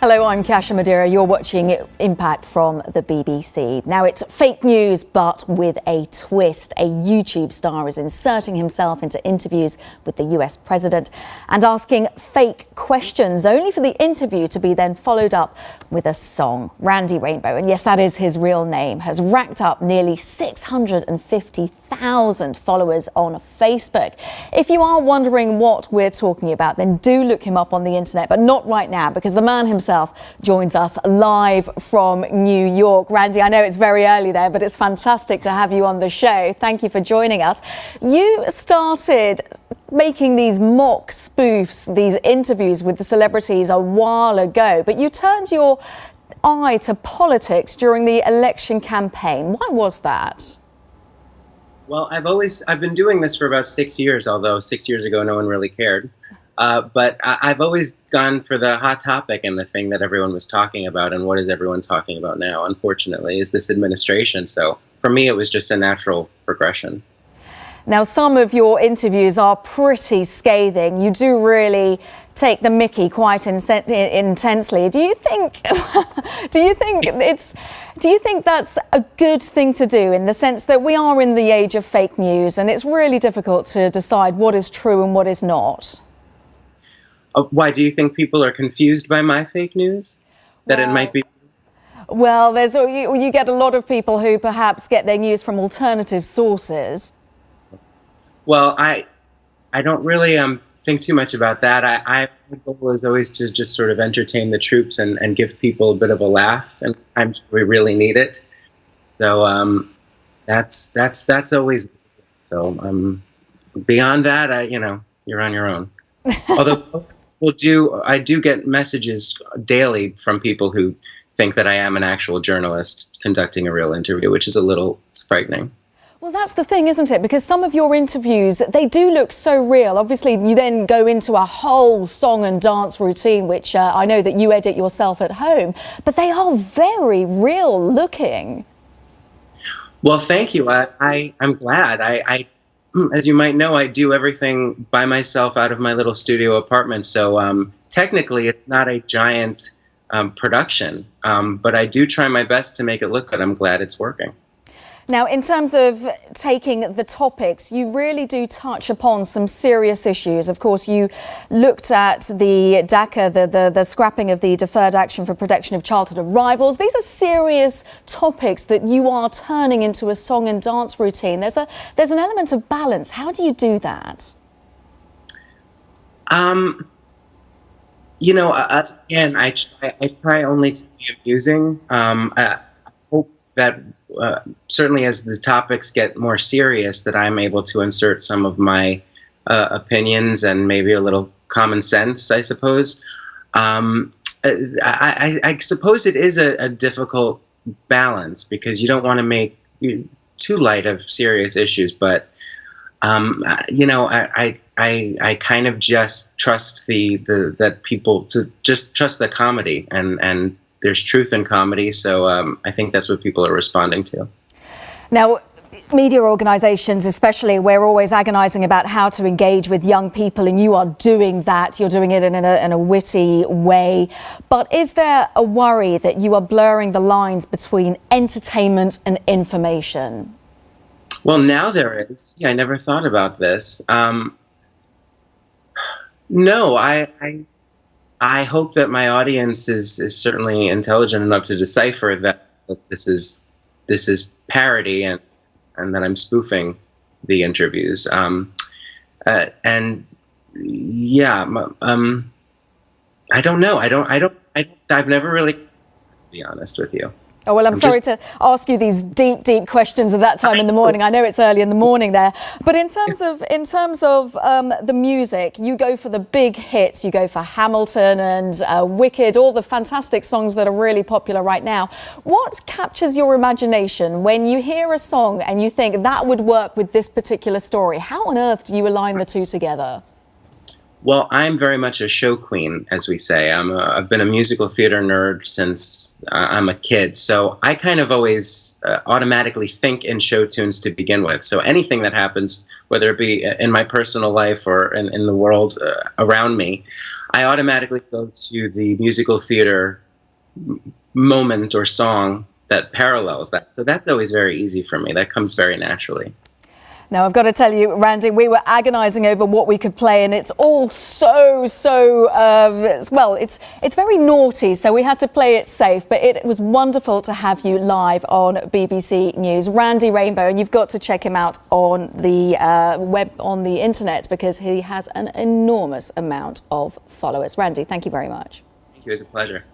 Hello, I'm Kasia Madeira. You're watching Impact from the BBC. Now, it's fake news, but with a twist. A YouTube star is inserting himself into interviews with the US president and asking fake questions, only for the interview to be then followed up with a song. Randy Rainbow, and yes, that is his real name, has racked up nearly 650,000 followers on Facebook. If you are wondering what we're talking about, then do look him up on the internet, but not right now, because the man himself joins us live from New York. Randy, I know it's very early there, but it's fantastic to have you on the show. Thank you for joining us. You started making these mock spoofs, these interviews with the celebrities a while ago, but you turned your eye to politics during the election campaign. Why was that? Well, I've been doing this for about 6 years, although 6 years ago no one really cared. But I've always gone for the hot topic and the thing that everyone was talking about. And what is everyone talking about now, unfortunately, is this administration. So for me, it was just a natural progression. Now, some of your interviews are pretty scathing. You do really take the mickey quite intensely. Do you think that's a good thing to do, in the sense that we are in the age of fake news and it's really difficult to decide what is true and what is not? Why do you think people are confused by my fake news? That it might be? Well, you get a lot of people who perhaps get their news from alternative sources. Well, I don't really think too much about that. My goal is always to just sort of entertain the troops and give people a bit of a laugh, and times we really need it. So that's always. So beyond that, you're on your own. Although I do get messages daily from people who think that I am an actual journalist conducting a real interview, which is a little frightening. Well, that's the thing, isn't it? Because some of your interviews, they do look so real. Obviously, you then go into a whole song and dance routine, which I know that you edit yourself at home, but they are very real looking. Well, thank you. I'm glad. I as you might know, I do everything by myself out of my little studio apartment. So technically, it's not a giant production, but I do try my best to make it look good. I'm glad it's working. Now, in terms of taking the topics, you really do touch upon some serious issues. Of course, you looked at the DACA, the scrapping of the Deferred Action for Protection of Childhood Arrivals. These are serious topics that you are turning into a song and dance routine. There's an element of balance. How do you do that? Again, I try only to be amusing. I hope that certainly as the topics get more serious, that I'm able to insert some of my opinions and maybe a little common sense, I suppose. I suppose it is a difficult balance, because you don't want to make too light of serious issues, but I kind of just trust that people to just trust the comedy, and there's truth in comedy, so I think that's what people are responding to. Now, media organisations especially, we're always agonising about how to engage with young people, and you are doing that. You're doing it in a witty way. But is there a worry that you are blurring the lines between entertainment and information? Well, now there is. I never thought about this. No, I hope that my audience is certainly intelligent enough to decipher that this is parody and that I'm spoofing the interviews. I don't know. I've never really, to be honest with you. Oh, well, I'm sorry to ask you these deep questions at that time in the morning. I know it's early in the morning there. But in terms of the music, you go for the big hits. You go for Hamilton and Wicked, all the fantastic songs that are really popular right now. What captures your imagination when you hear a song and you think that would work with this particular story? How on earth do you align the two together? Well, I'm very much a show queen, as we say. I've been a musical theater nerd since I'm a kid, so I kind of always automatically think in show tunes to begin with. So anything that happens, whether it be in my personal life or in the world around me, I automatically go to the musical theater moment or song that parallels that. So that's always very easy for me. That comes very naturally. Now, I've got to tell you, Randy, we were agonising over what we could play, and it's all well, it's very naughty, so we had to play it safe. But it was wonderful to have you live on BBC News. Randy Rainbow, and you've got to check him out on the web, on the internet, because he has an enormous amount of followers. Randy, thank you very much. Thank you. It was a pleasure.